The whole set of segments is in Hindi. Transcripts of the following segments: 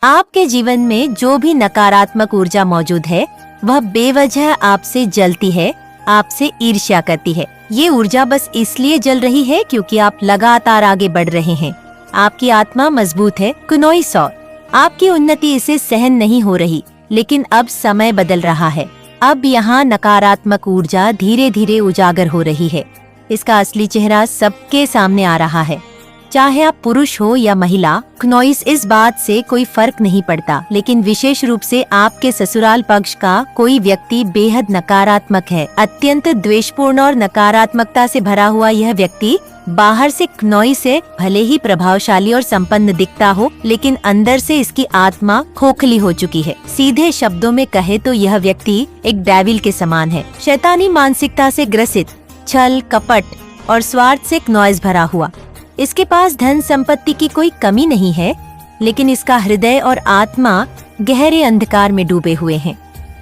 आपके जीवन में जो भी नकारात्मक ऊर्जा मौजूद है वह बेवजह आपसे जलती है, आपसे ईर्ष्या करती है। ये ऊर्जा बस इसलिए जल रही है क्योंकि आप लगातार आगे बढ़ रहे हैं। आपकी आत्मा मजबूत है। कुनोइसौर, आपकी उन्नति इसे सहन नहीं हो रही, लेकिन अब समय बदल रहा है। अब यहाँ नकारात्मक ऊर्जा धीरे धीरे उजागर हो रही है। इसका असली चेहरा सबके सामने आ रहा है। चाहे आप पुरुष हो या महिला, क्नोइस इस बात से कोई फर्क नहीं पड़ता, लेकिन विशेष रूप से आपके ससुराल पक्ष का कोई व्यक्ति बेहद नकारात्मक है। अत्यंत द्वेषपूर्ण और नकारात्मकता से भरा हुआ यह व्यक्ति बाहर से क्नोइस से भले ही प्रभावशाली और संपन्न दिखता हो, लेकिन अंदर से इसकी आत्मा खोखली हो चुकी है। सीधे शब्दों में कहे तो यह व्यक्ति एक डेविल के समान है। शैतानी मानसिकता से ग्रसित, छल कपट और स्वार्थ से क्नोइस भरा हुआ। इसके पास धन संपत्ति की कोई कमी नहीं है, लेकिन इसका हृदय और आत्मा गहरे अंधकार में डूबे हुए हैं।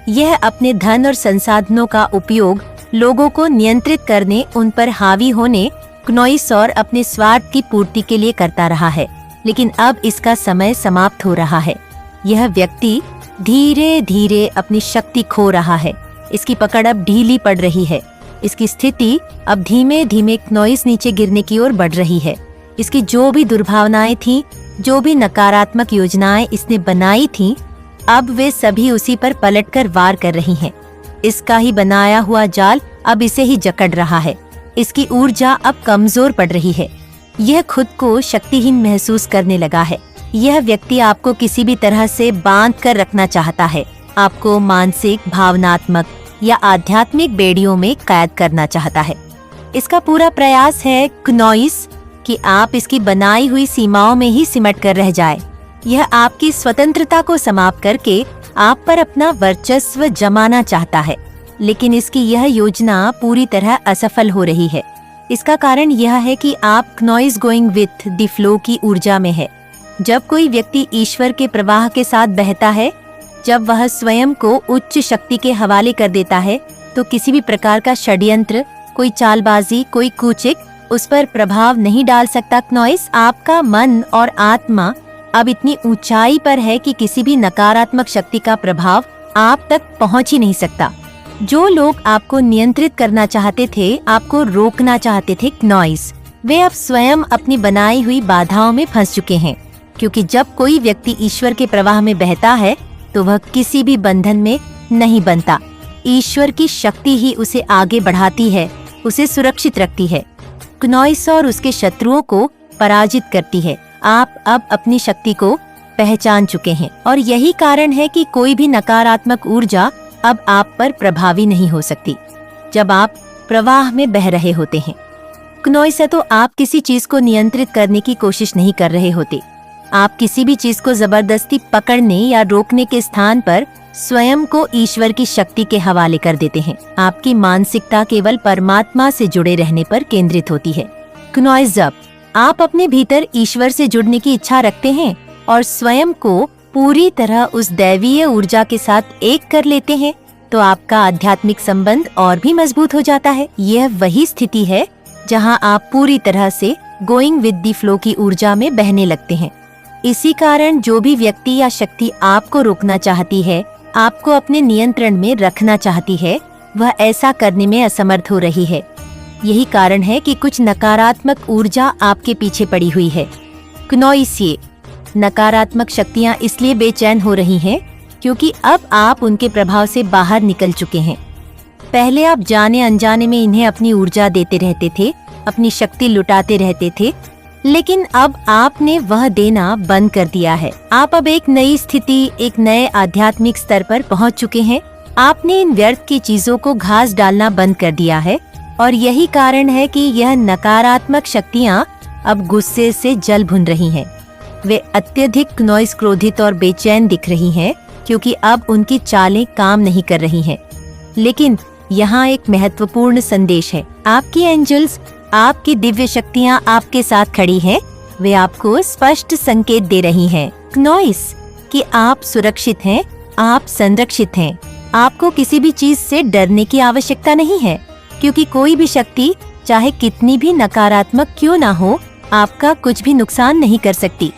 यह अपने धन और संसाधनों का उपयोग लोगों को नियंत्रित करने, उन पर हावी होने, क्नोइसौर अपने स्वार्थ की पूर्ति के लिए करता रहा है। लेकिन अब इसका समय समाप्त हो रहा है। यह व्यक्ति धीरे धीरे अपनी शक्ति खो रहा है। इसकी पकड़ अब ढीली पड़ रही है। इसकी स्थिति अब धीमे धीमे क्नोइस नीचे गिरने की ओर बढ़ रही है। इसकी जो भी दुर्भावनाएं थीं, जो भी नकारात्मक योजनाएं इसने बनाई थीं, अब वे सभी उसी पर पलटकर वार कर रही हैं। इसका ही बनाया हुआ जाल अब इसे ही जकड़ रहा है। इसकी ऊर्जा अब कमजोर पड़ रही है। यह खुद को शक्तिहीन महसूस करने लगा है। यह व्यक्ति आपको किसी भी तरह से बांध कर रखना चाहता है। आपको मानसिक, भावनात्मक या आध्यात्मिक बेड़ियों में कैद करना चाहता है। इसका पूरा प्रयास है क्नोइस कि आप इसकी बनाई हुई सीमाओं में ही सिमट कर रह जाए। यह आपकी स्वतंत्रता को समाप्त करके आप पर अपना वर्चस्व जमाना चाहता है, लेकिन इसकी यह योजना पूरी तरह असफल हो रही है। इसका कारण यह है कि आप क्नोइस गोइंग विथ द फ्लो की ऊर्जा में है। जब कोई व्यक्ति ईश्वर के प्रवाह के साथ बहता है, जब वह स्वयं को उच्च शक्ति के हवाले कर देता है, तो किसी भी प्रकार का षड्यंत्र, कोई चालबाजी, कोई कूचिक उस पर प्रभाव नहीं डाल सकता। क्नोइस, आपका मन और आत्मा अब इतनी ऊंचाई पर है कि किसी भी नकारात्मक शक्ति का प्रभाव आप तक पहुंच ही नहीं सकता। जो लोग आपको नियंत्रित करना चाहते थे, आपको रोकना चाहते थे क्नोइस, वे अब स्वयं अपनी बनाई हुई बाधाओं में फंस चुके हैं। क्योंकि जब कोई व्यक्ति ईश्वर के प्रवाह में बहता है तो वह किसी भी बंधन में नहीं बनता। ईश्वर की शक्ति ही उसे आगे बढ़ाती है, उसे सुरक्षित रखती है। क्नोइस और उसके शत्रुओं को पराजित करती है। आप अब अपनी शक्ति को पहचान चुके हैं और यही कारण है कि कोई भी नकारात्मक ऊर्जा अब आप पर प्रभावी नहीं हो सकती जब आप प्रवाह में बह रहे होते हैं। क्नोइस है तो आप किसी चीज को नियंत्रित करने की कोशिश नहीं कर रहे होते। आप किसी भी चीज को जबरदस्ती पकड़ने या रोकने के स्थान पर स्वयं को ईश्वर की शक्ति के हवाले कर देते हैं। आपकी मानसिकता केवल परमात्मा से जुड़े रहने पर केंद्रित होती है। क्नोइस, जब आप अपने भीतर ईश्वर से जुड़ने की इच्छा रखते हैं और स्वयं को पूरी तरह उस दैवीय ऊर्जा के साथ एक कर लेते हैं, तो आपका आध्यात्मिक संबंध और भी मजबूत हो जाता है। यह वही स्थिति है जहां आप पूरी तरह से गोइंग विद द फ्लो की ऊर्जा में बहने लगते हैं। इसी कारण जो भी व्यक्ति या शक्ति आपको रोकना चाहती है, आपको अपने नियंत्रण में रखना चाहती है, वह ऐसा करने में असमर्थ हो रही है। यही कारण है कि कुछ नकारात्मक ऊर्जा आपके पीछे पड़ी हुई है। क्नोइस, ये नकारात्मक शक्तियां इसलिए बेचैन हो रही हैं क्योंकि अब आप उनके प्रभाव से बाहर निकल चुके हैं। पहले आप जाने अनजाने में इन्हें अपनी ऊर्जा देते रहते थे, अपनी शक्ति लुटाते रहते थे, लेकिन अब आपने वह देना बंद कर दिया है। आप अब एक नई स्थिति, एक नए आध्यात्मिक स्तर पर पहुंच चुके हैं। आपने इन व्यर्थ की चीजों को घास डालना बंद कर दिया है और यही कारण है कि यह नकारात्मक शक्तियां अब गुस्से से जल भुन रही हैं। वे अत्यधिक क्नोइस क्रोधित और बेचैन दिख रही हैं क्योंकि अब उनकी चालें काम नहीं कर रही हैं। लेकिन यहाँ एक महत्वपूर्ण संदेश है। आपकी एंजल्स, आपकी दिव्य शक्तियाँ आपके साथ खड़ी हैं। वे आपको स्पष्ट संकेत दे रही हैं क्नोइस कि आप सुरक्षित हैं, आप संरक्षित हैं। आपको किसी भी चीज से डरने की आवश्यकता नहीं है, क्योंकि कोई भी शक्ति, चाहे कितनी भी नकारात्मक क्यों ना हो, आपका कुछ भी नुकसान नहीं कर सकती।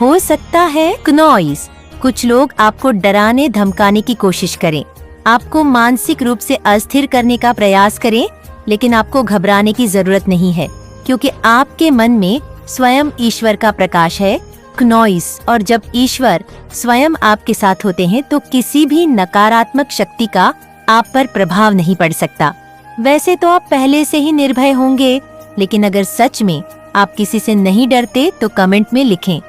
हो सकता है क्नोइस, कुछ लोग आपको डराने धमकाने की कोशिश करें, आपको मानसिक रूप से अस्थिर करने का प्रयास करें, लेकिन आपको घबराने की जरूरत नहीं है, क्योंकि आपके मन में स्वयं ईश्वर का प्रकाश है, क्नोइस। और जब ईश्वर स्वयं आपके साथ होते हैं तो किसी भी नकारात्मक शक्ति का आप पर प्रभाव नहीं पड़ सकता। वैसे तो आप पहले से ही निर्भय होंगे, लेकिन अगर सच में आप किसी से नहीं डरते तो कमेंट में लिखें,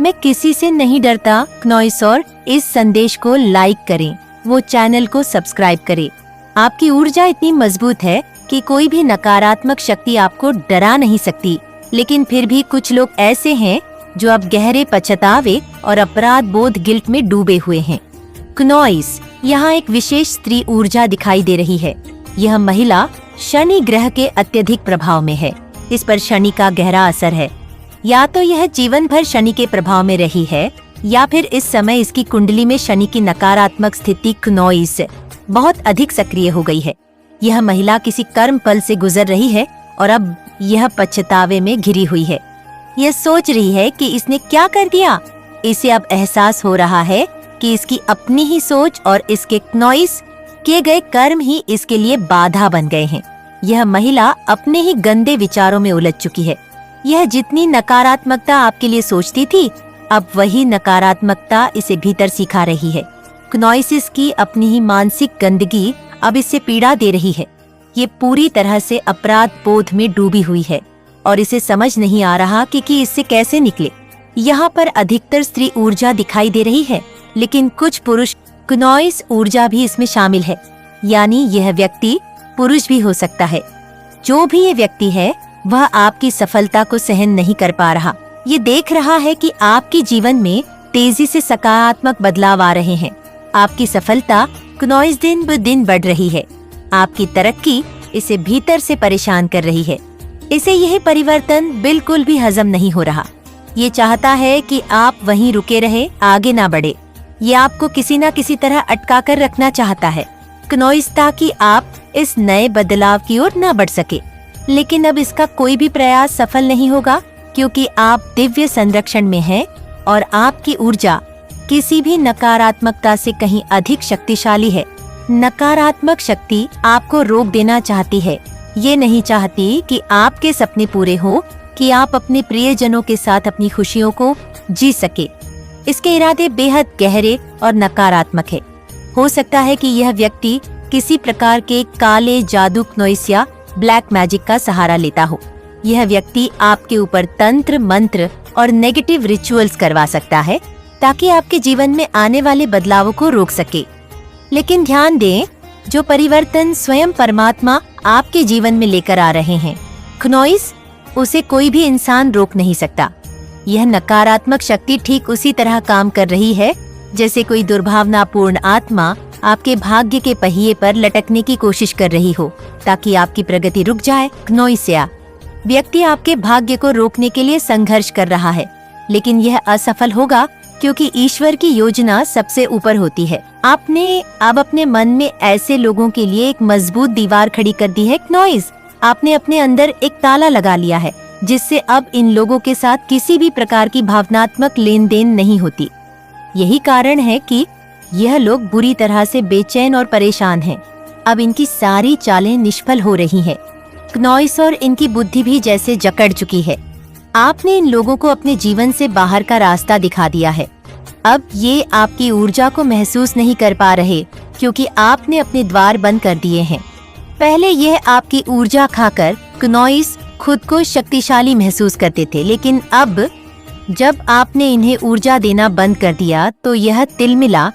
मैं किसी से नहीं डरता क्नोइस, और इस संदेश को लाइक करें, वो चैनल को सब्सक्राइब करें। आपकी ऊर्जा इतनी मजबूत है कि कोई भी नकारात्मक शक्ति आपको डरा नहीं सकती। लेकिन फिर भी कुछ लोग ऐसे हैं जो अब गहरे पछतावे और अपराध बोध गिल्ट में डूबे हुए हैं। क्नोइस, यहाँ एक विशेष स्त्री ऊर्जा दिखाई दे रही है। यह महिला शनि ग्रह के अत्यधिक प्रभाव में है। इस पर शनि का गहरा असर है। या तो यह जीवन भर शनि के प्रभाव में रही है, या फिर इस समय इसकी कुंडली में शनि की नकारात्मक स्थिति क्नोइस बहुत अधिक सक्रिय हो गई है। यह महिला किसी कर्म पल से गुजर रही है और अब यह पछतावे में घिरी हुई है। यह सोच रही है कि इसने क्या कर दिया। इसे अब एहसास हो रहा है कि इसकी अपनी ही सोच और इसके क्नोइस किए गए कर्म ही इसके लिए बाधा बन गए हैं। यह महिला अपने ही गंदे विचारों में उलझ चुकी है। यह जितनी नकारात्मकता आपके लिए सोचती थी, अब वही नकारात्मकता इसे भीतर सिखा रही है। क्नोइसिस की अपनी ही मानसिक गंदगी अब इससे पीड़ा दे रही है। ये पूरी तरह से अपराध बोध में डूबी हुई है और इसे समझ नहीं आ रहा कि इससे कैसे निकले। यहाँ पर अधिकतर स्त्री ऊर्जा दिखाई दे रही है, लेकिन कुछ पुरुष क्नोइस ऊर्जा भी इसमें शामिल है। यानी यह व्यक्ति पुरुष भी हो सकता है। जो भी ये व्यक्ति है वह आपकी सफलता को सहन नहीं कर पा रहा। ये देख रहा है कि आपके जीवन में तेजी से सकारात्मक बदलाव आ रहे हैं। आपकी सफलता क्नोइस दिन ब दिन बढ़ रही है। आपकी तरक्की इसे भीतर से परेशान कर रही है। इसे यह परिवर्तन बिल्कुल भी हजम नहीं हो रहा। ये चाहता है कि आप वहीं रुके रहे, आगे ना बढ़े। ये आपको किसी न किसी तरह अटका कर रखना चाहता है क्नोइस, ताकि आप इस नए बदलाव की ओर न बढ़ सके। लेकिन अब इसका कोई भी प्रयास सफल नहीं होगा, क्योंकि आप दिव्य संरक्षण में हैं और आपकी ऊर्जा किसी भी नकारात्मकता से कहीं अधिक शक्तिशाली है। नकारात्मक शक्ति आपको रोक देना चाहती है। ये नहीं चाहती कि आपके सपने पूरे हो, कि आप अपने प्रियजनों के साथ अपनी खुशियों को जी सके। इसके इरादे बेहद गहरे और नकारात्मक है। हो सकता है कि यह व्यक्ति किसी प्रकार के काले जादू, क्नोइस या ब्लैक मैजिक का सहारा लेता हो। यह व्यक्ति आपके ऊपर तंत्र, मंत्र और नेगेटिव रिचुअल्स करवा सकता है, ताकि आपके जीवन में आने वाले बदलावों को रोक सके। लेकिन ध्यान दें, जो परिवर्तन स्वयं परमात्मा आपके जीवन में लेकर आ रहे हैं, क्नोइस, उसे कोई भी इंसान रोक नहीं सकता। यह नकारात्मक शक्ति ठीक उसी तरह काम कर रही है जैसे कोई दुर्भावनापूर्ण आत्मा आपके भाग्य के पहिए पर लटकने की कोशिश कर रही हो, ताकि आपकी प्रगति रुक जाए। क्नोइसिया व्यक्ति आपके भाग्य को रोकने के लिए संघर्ष कर रहा है, लेकिन यह असफल होगा, क्योंकि ईश्वर की योजना सबसे ऊपर होती है। आपने अब अपने मन में ऐसे लोगों के लिए एक मजबूत दीवार खड़ी कर दी है क्नोइस। आपने अपने अंदर एक ताला लगा लिया है, जिससे अब इन लोगों के साथ किसी भी प्रकार की भावनात्मक लेन देन नहीं होती। यही कारण है कि यह लोग बुरी तरह से बेचैन और परेशान हैं। अब इनकी सारी चालें निष्फल हो रही हैं। क्नोइस और इनकी बुद्धि भी जैसे जकड़ चुकी है। आपने इन लोगों को अपने जीवन से बाहर का रास्ता दिखा दिया है। अब ये आपकी ऊर्जा को महसूस नहीं कर पा रहे, क्योंकि आपने अपने द्वार बंद कर दिए हैं। पहले यह आपकी ऊर्जा खाकर क्नोइस खुद को शक्तिशाली महसूस करते थे, लेकिन अब जब आपने इन्हें ऊर्जा देना बंद कर दिया तो यह तिलमिला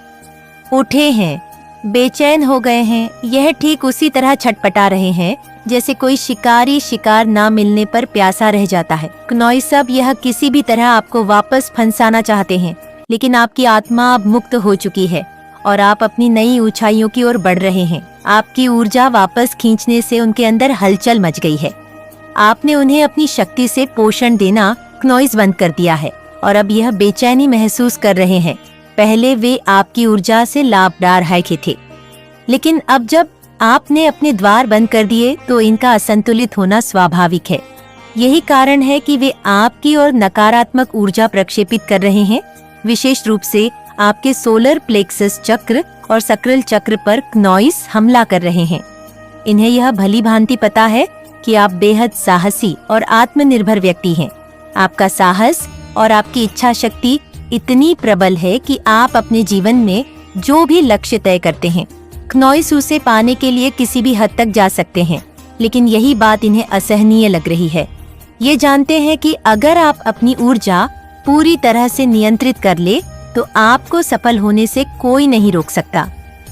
उठे हैं, बेचैन हो गए हैं। यह ठीक उसी तरह छटपटा रहे हैं जैसे कोई शिकारी शिकार ना मिलने पर प्यासा रह जाता है। क्नोइस, अब यह किसी भी तरह आपको वापस फंसाना चाहते हैं, लेकिन आपकी आत्मा अब मुक्त हो चुकी है और आप अपनी नई ऊंचाइयों की ओर बढ़ रहे हैं। आपकी ऊर्जा वापस खींचने से उनके अंदर हलचल मच गई है। आपने उन्हें अपनी शक्ति से पोषण देना क्नोइस बंद कर दिया है और अब यह बेचैनी महसूस कर रहे हैं। पहले वे आपकी ऊर्जा से लाभदार थे, लेकिन अब जब आपने अपने द्वार बंद कर दिए तो इनका असंतुलित होना स्वाभाविक है। यही कारण है कि वे आपकी ओर नकारात्मक ऊर्जा प्रक्षेपित कर रहे हैं, विशेष रूप से आपके सोलर प्लेक्सस चक्र और सक्रिल चक्र पर क्नॉइस हमला कर रहे हैं। इन्हें यह भली भांति पता है कि आप बेहद साहसी और आत्मनिर्भर व्यक्ति हैं। आपका साहस और आपकी इच्छा शक्ति इतनी प्रबल है कि आप अपने जीवन में जो भी लक्ष्य तय करते हैं, क्नॉइस उसे पाने के लिए किसी भी हद तक जा सकते हैं। लेकिन यही बात इन्हें असहनीय लग रही है। ये जानते हैं कि अगर आप अपनी ऊर्जा पूरी तरह से नियंत्रित कर ले तो आपको सफल होने से कोई नहीं रोक सकता।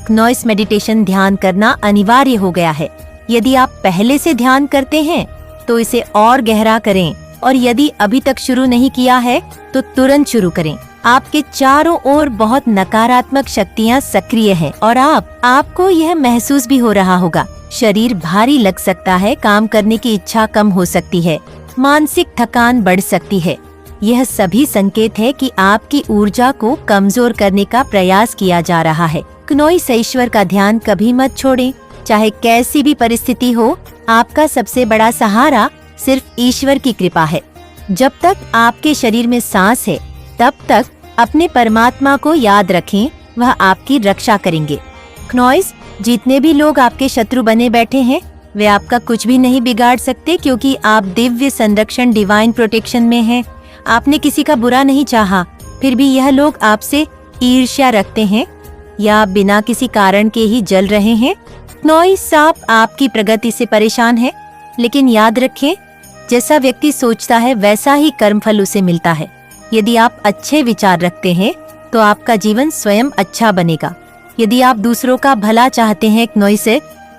क्नॉइस मेडिटेशन ध्यान करना अनिवार्य हो गया है। यदि आप पहले से ध्यान करते हैं तो इसे और गहरा करें, और यदि अभी तक शुरू नहीं किया है तो तुरंत शुरू करें। आपके चारों ओर बहुत नकारात्मक शक्तियाँ सक्रिय हैं और आपको यह महसूस भी हो रहा होगा। शरीर भारी लग सकता है, काम करने की इच्छा कम हो सकती है, मानसिक थकान बढ़ सकती है। यह सभी संकेत है कि आपकी ऊर्जा को कमजोर करने का प्रयास किया जा रहा है। क्नॉइस ईश्वर का ध्यान कभी मत छोड़ें। चाहे कैसी भी परिस्थिति हो, आपका सबसे बड़ा सहारा सिर्फ ईश्वर की कृपा है। जब तक आपके शरीर में सांस है तब तक अपने परमात्मा को याद रखें, वह आपकी रक्षा करेंगे। क्नॉइस, जितने भी लोग आपके शत्रु बने बैठे हैं वे आपका कुछ भी नहीं बिगाड़ सकते, क्योंकि आप दिव्य संरक्षण डिवाइन प्रोटेक्शन में हैं। आपने किसी का बुरा नहीं चाहा, फिर भी यह लोग आपसे ईर्ष्या रखते हैं या बिना किसी कारण के ही जल रहे हैं। क्नॉइस, आपकी प्रगति से परेशान है, लेकिन याद रखें, जैसा व्यक्ति सोचता है वैसा ही कर्मफल उसे मिलता है। यदि आप अच्छे विचार रखते हैं तो आपका जीवन स्वयं अच्छा बनेगा। यदि आप दूसरों का भला चाहते हैं क्नॉइस,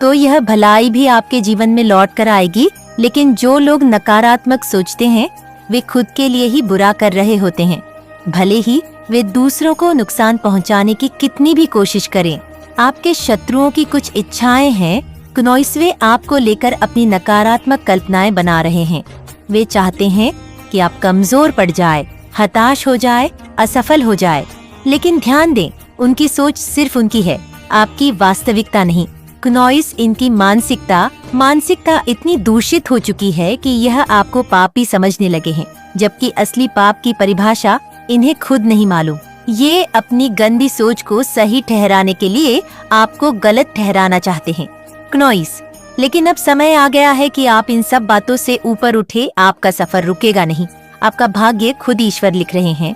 तो यह भलाई भी आपके जीवन में लौट कर आएगी। लेकिन जो लोग नकारात्मक सोचते हैं वे खुद के लिए ही बुरा कर रहे होते हैं, भले ही वे दूसरों को नुकसान पहुंचाने की कितनी भी कोशिश करें। आपके शत्रुओं की कुछ इच्छाएं हैं क्नॉइस, वे आपको लेकर अपनी नकारात्मक कल्पनाएं बना रहे हैं। वे चाहते हैं कि आप कमजोर पड़ जाए, हताश हो जाए, असफल हो जाए। लेकिन ध्यान दें, उनकी सोच सिर्फ उनकी है, आपकी वास्तविकता नहीं। क्नॉइस, इनकी मानसिकता इतनी दूषित हो चुकी है कि यह आपको पापी समझने लगे हैं, जबकि असली पाप की परिभाषा इन्हें खुद नहीं मालूम। ये अपनी गंदी सोच को सही ठहराने के लिए आपको गलत ठहराना चाहते हैं क्नॉइस। लेकिन अब समय आ गया है कि आप इन सब बातों से ऊपर उठे। आपका सफर रुकेगा नहीं, आपका भाग्य खुद ईश्वर लिख रहे हैं।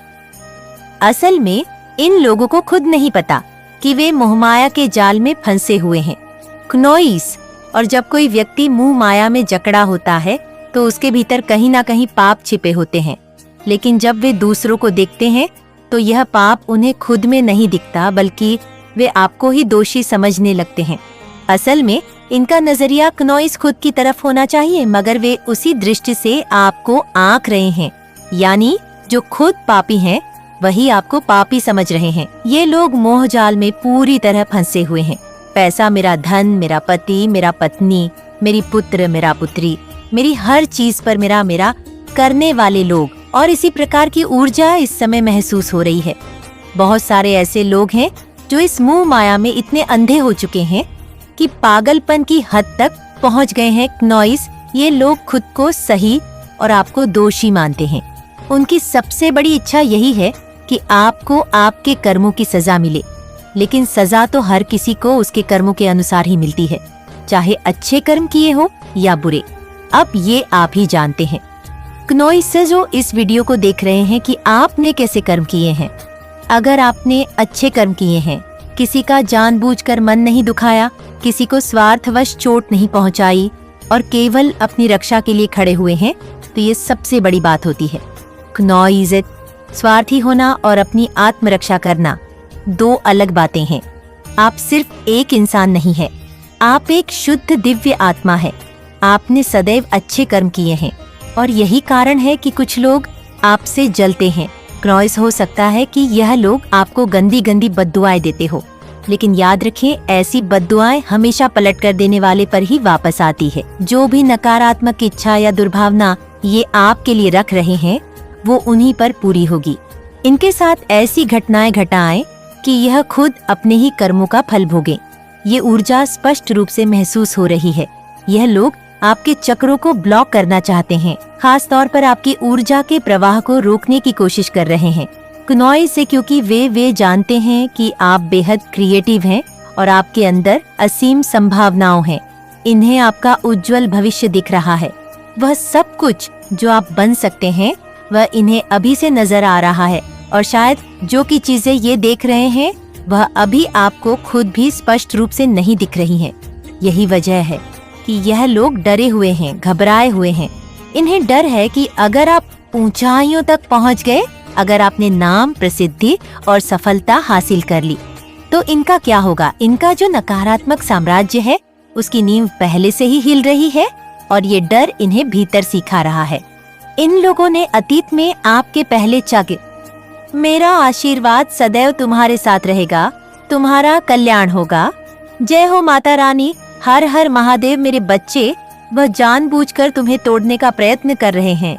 असल में इन लोगों को खुद नहीं पता कि वे मोहमाया के जाल में फंसे हुए हैं क्नॉइस। और जब कोई व्यक्ति मुंह माया में जकड़ा होता है तो उसके भीतर कहीं ना कहीं पाप छिपे होते हैं। लेकिन जब वे दूसरों को देखते हैं तो यह पाप उन्हें खुद में नहीं दिखता, बल्कि वे आपको ही दोषी समझने लगते हैं। असल में इनका नजरिया क्नॉइस खुद की तरफ होना चाहिए, मगर वे उसी दृष्टि से आपको आंक रहे हैं। यानी जो खुद पापी हैं वही आपको पापी समझ रहे हैं। ये लोग मोह जाल में पूरी तरह फंसे हुए हैं। पैसा मेरा धन, मेरा पति, मेरा पत्नी, मेरी पुत्र, मेरा पुत्री, मेरी हर चीज पर मेरा करने वाले लोग, और इसी प्रकार की ऊर्जा इस समय महसूस हो रही है। बहुत सारे ऐसे लोग हैं जो इस मोह माया में इतने अंधे हो चुके हैं कि पागलपन की हद तक पहुंच गए हैं क्नॉइस। ये लोग खुद को सही और आपको दोषी मानते हैं। उनकी सबसे बड़ी इच्छा यही है कि आपको आपके कर्मों की सजा मिले। लेकिन सजा तो हर किसी को उसके कर्मों के अनुसार ही मिलती है, चाहे अच्छे कर्म किए हो या बुरे। अब ये आप ही जानते हैं। क्नॉइस, जो इस वीडियो को देख रहे हैं, कि आपने कैसे कर्म किए हैं। अगर आपने अच्छे कर्म किए हैं, किसी का जानबूझकर मन नहीं दुखाया, किसी को स्वार्थवश चोट नहीं पहुंचाई और केवल अपनी रक्षा के लिए खड़े हुए हैं, तो ये सबसे बड़ी बात होती है। क्नॉइस, स्वार्थी होना और अपनी आत्मरक्षा करना दो अलग बातें हैं। आप सिर्फ एक इंसान नहीं है, आप एक शुद्ध दिव्य आत्मा है। आपने सदैव अच्छे कर्म किए हैं और यही कारण है कि कुछ लोग आपसे जलते हैं। क्नॉइस, हो सकता है कि यह लोग आपको गंदी गंदी बद्दुआएं देते हो, लेकिन याद रखें, ऐसी बद्दुआएं हमेशा पलट कर देने वाले पर ही वापस आती है। जो भी नकारात्मक इच्छा या दुर्भावना ये आपके लिए रख रहे हैं वो उन्हीं पर पूरी होगी। इनके साथ ऐसी घटनाएं घटाएं कि यह खुद अपने ही कर्मों का फल भोगे। ये ऊर्जा स्पष्ट रूप से महसूस हो रही है। यह लोग आपके चक्रों को ब्लॉक करना चाहते हैं, खास तौर पर आपकी ऊर्जा के प्रवाह को रोकने की कोशिश कर रहे हैं। कुनॉय से, क्योंकि वे जानते हैं कि आप बेहद क्रिएटिव हैं और आपके अंदर असीम संभावनाओं हैं। इन्हें आपका उज्जवल भविष्य दिख रहा है। वह सब कुछ जो आप बन सकते हैं वह इन्हें अभी से नजर आ रहा है, और शायद जो की चीजें ये देख रहे हैं वह अभी आपको खुद भी स्पष्ट रूप से नहीं दिख रही हैं। यही वजह है कि यह लोग डरे हुए हैं, घबराए हुए हैं। इन्हें डर है कि अगर आप ऊंचाइयों तक पहुंच गए, अगर आपने नाम, प्रसिद्धि और सफलता हासिल कर ली, तो इनका क्या होगा। इनका जो नकारात्मक साम्राज्य है उसकी नींव पहले से ही हिल रही है और ये डर इन्हें भीतर सिखा रहा है। इन लोगों ने अतीत में आपके पहले चाके, मेरा आशीर्वाद सदैव तुम्हारे साथ रहेगा, तुम्हारा कल्याण होगा, जय हो माता रानी, हर हर महादेव मेरे बच्चे, वह जानबूझकर तुम्हें तोड़ने का प्रयत्न कर रहे हैं।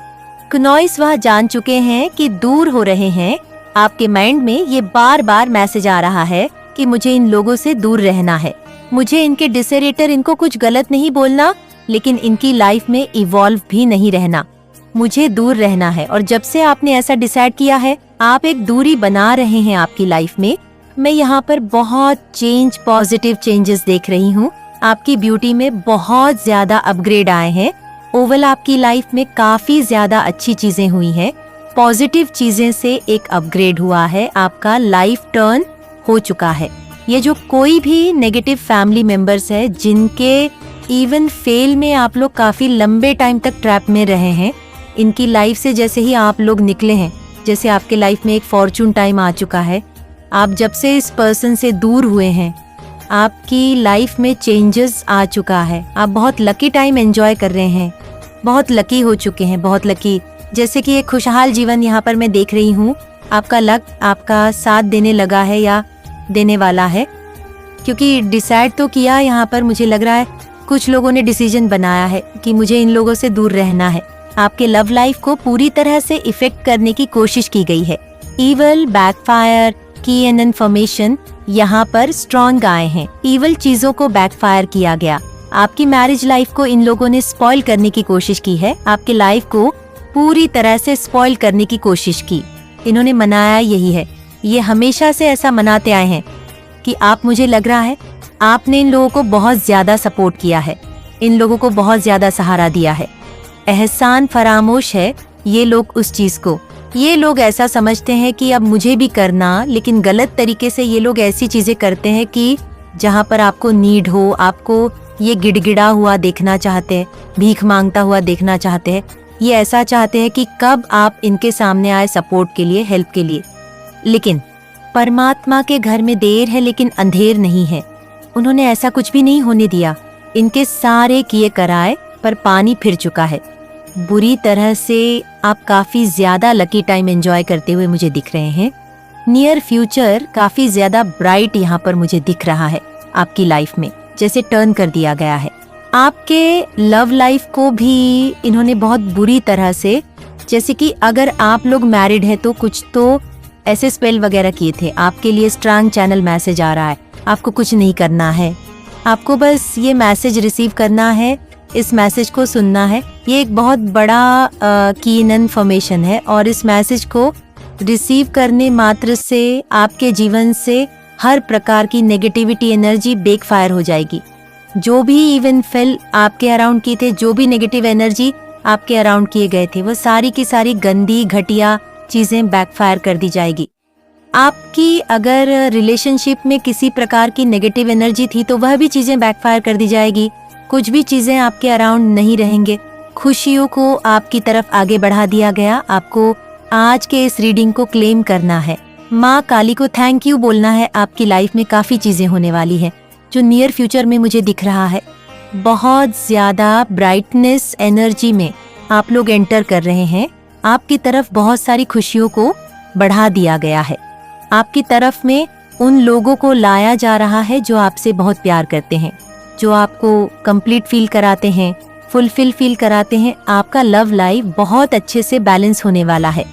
कुनॉइस वह जान चुके हैं कि दूर हो रहे हैं। आपके माइंड में ये बार बार मैसेज आ रहा है कि मुझे इन लोगों से दूर रहना है, मुझे इनके डिसरेटर, इनको कुछ गलत नहीं बोलना, लेकिन इनकी लाइफ में इवॉल्व भी नहीं रहना, मुझे दूर रहना है। और जब से आपने ऐसा डिसाइड किया है, आप एक दूरी बना रहे हैं आपकी लाइफ में। मैं यहाँ पर बहुत पॉजिटिव चेंजेस देख रही हूँ। आपकी ब्यूटी में बहुत ज्यादा अपग्रेड आए हैं। ओवल आपकी लाइफ में काफी ज्यादा अच्छी चीजें हुई हैं। पॉजिटिव चीजें से एक अपग्रेड हुआ है, आपका लाइफ टर्न हो चुका है। ये जो कोई भी नेगेटिव फैमिली मेंबर्स है जिनके इवन फेल में आप लोग काफी लंबे टाइम तक ट्रैप में रहे हैं, इनकी लाइफ से जैसे ही आप लोग निकले हैं, जैसे आपके लाइफ में एक फॉर्चून टाइम आ चुका है। आप जब से इस पर्सन से दूर हुए हैं, आपकी लाइफ में चेंजेस आ चुका है। आप बहुत लकी टाइम एंजॉय कर रहे हैं, बहुत लकी हो चुके हैं, बहुत लकी। जैसे कि एक खुशहाल जीवन यहाँ पर मैं देख रही हूँ। आपका लक आपका साथ देने लगा है या देने वाला है, क्योंकि डिसाइड तो किया यहाँ पर। मुझे लग रहा है कुछ लोगों ने डिसीजन बनाया है कि मुझे इन लोगों से दूर रहना है। आपके लव लाइफ को पूरी तरह से इफेक्ट करने की कोशिश की गई है। ईवल, बैकफायर, की एंड इन्फॉर्मेशन यहाँ पर स्ट्रॉन्ग आए हैं। ईवल चीजों को बैकफायर किया गया। आपकी मैरिज लाइफ को इन लोगों ने स्पॉइल करने की कोशिश की है। आपके लाइफ को पूरी तरह से स्पॉइल करने की कोशिश की। इन्होंने मनाया यही है, ये हमेशा से ऐसा मनाते आए हैं कि आप, मुझे लग रहा है आपने इन लोगों को बहुत ज्यादा सपोर्ट किया है, इन लोगों को बहुत ज्यादा सहारा दिया है। एहसान फरामोश है ये लोग उस चीज को। ये लोग ऐसा समझते हैं कि अब मुझे भी करना, लेकिन गलत तरीके से ये लोग ऐसी चीजें करते हैं कि जहाँ पर आपको नीड हो, आपको ये गिड़गिड़ा हुआ देखना चाहते हैं, भीख मांगता हुआ देखना चाहते हैं। ये ऐसा चाहते हैं कि कब आप इनके सामने आए सपोर्ट के लिए, हेल्प के लिए। लेकिन परमात्मा के घर में देर है लेकिन अंधेर नहीं है। उन्होंने ऐसा कुछ भी नहीं होने दिया। इनके सारे किए कराए पर पानी फिर चुका है। बुरी तरह से आप काफी ज्यादा लकी टाइम एंजॉय करते हुए मुझे दिख रहे हैं। नियर फ्यूचर काफी ज्यादा ब्राइट यहाँ पर मुझे दिख रहा है आपकी लाइफ में, जैसे टर्न कर दिया गया है। आपके लव लाइफ को भी इन्होंने बहुत बुरी तरह से, जैसे कि अगर आप लोग मैरिड हैं तो कुछ तो ऐसे स्पेल वगैरह किए थे। आपके लिए स्ट्रांग चैनल मैसेज आ रहा है, आपको कुछ नहीं करना है, आपको बस ये मैसेज रिसीव करना है, इस मैसेज को सुनना है। ये एक बहुत बड़ा की इन्फॉर्मेशन है और इस मैसेज को रिसीव करने मात्र से आपके जीवन से हर प्रकार की नेगेटिविटी एनर्जी बैकफायर हो जाएगी। जो भी इवन फेल आपके अराउंड किए थे, जो भी नेगेटिव एनर्जी आपके अराउंड किए गए थे, वो सारी की सारी गंदी घटिया चीजें बैकफायर कर दी जाएगी। आपकी अगर रिलेशनशिप में किसी प्रकार की नेगेटिव एनर्जी थी तो वह भी चीजें बैकफायर कर दी जाएगी। कुछ भी चीजें आपके अराउंड नहीं रहेंगे। खुशियों को आपकी तरफ आगे बढ़ा दिया गया। आपको आज के इस रीडिंग को क्लेम करना है, माँ काली को थैंक यू बोलना है। आपकी लाइफ में काफी चीजें होने वाली है जो नियर फ्यूचर में मुझे दिख रहा है। बहुत ज्यादा ब्राइटनेस एनर्जी में आप लोग एंटर कर रहे हैं। आपकी तरफ बहुत सारी खुशियों को बढ़ा दिया गया है। आपकी तरफ में उन लोगों को लाया जा रहा है जो आपसे बहुत प्यार करते हैं, जो आपको कंप्लीट फील कराते हैं, फुलफिल फील कराते हैं। आपका लव लाइफ बहुत अच्छे से बैलेंस होने वाला है।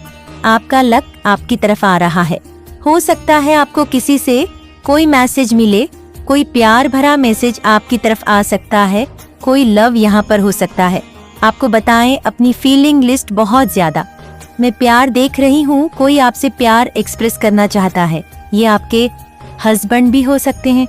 आपका लक आपकी तरफ आ रहा है। हो सकता है आपको किसी से कोई मैसेज मिले, कोई प्यार भरा मैसेज आपकी तरफ आ सकता है, कोई लव यहाँ पर हो सकता है। आपको बताएं अपनी फीलिंग लिस्ट बहुत ज्यादा। मैं प्यार देख रही हूँ, कोई आपसे प्यार एक्सप्रेस करना चाहता है। ये आपके हस्बैंड भी हो सकते हैं,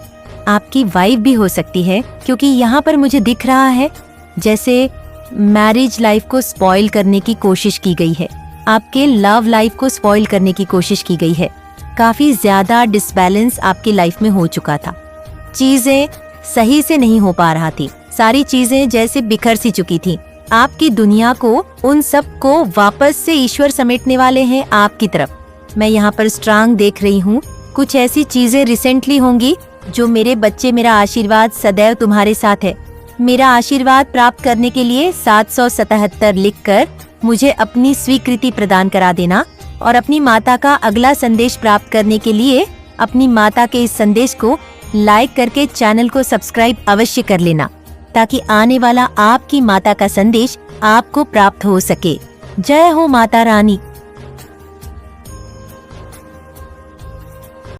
आपकी वाइफ भी हो सकती है, क्योंकि यहाँ पर मुझे दिख रहा है जैसे मैरिज लाइफ को स्पॉइल करने की कोशिश की गई है, आपके लव लाइफ को स्पॉइल करने की कोशिश की गई है। काफी ज्यादा डिसबैलेंस आपकी लाइफ में हो चुका था, चीजें सही से नहीं हो पा रहा थी, सारी चीजें जैसे बिखर सी चुकी थी। आपकी दुनिया को, उन सब को वापस से ईश्वर समेटने वाले हैं आपकी तरफ। मैं यहाँ पर स्ट्रांग देख रही हूँ, कुछ ऐसी चीजें रिसेंटली होंगी जो मेरे बच्चे, मेरा आशीर्वाद सदैव तुम्हारे साथ है। मेरा आशीर्वाद प्राप्त करने के लिए 777 लिखकर मुझे अपनी स्वीकृति प्रदान करा देना, और अपनी माता का अगला संदेश प्राप्त करने के लिए अपनी माता के इस संदेश को लाइक करके चैनल को सब्सक्राइब अवश्य कर लेना, ताकि आने वाला आपकी माता का संदेश आपको प्राप्त हो सके। जय हो माता रानी।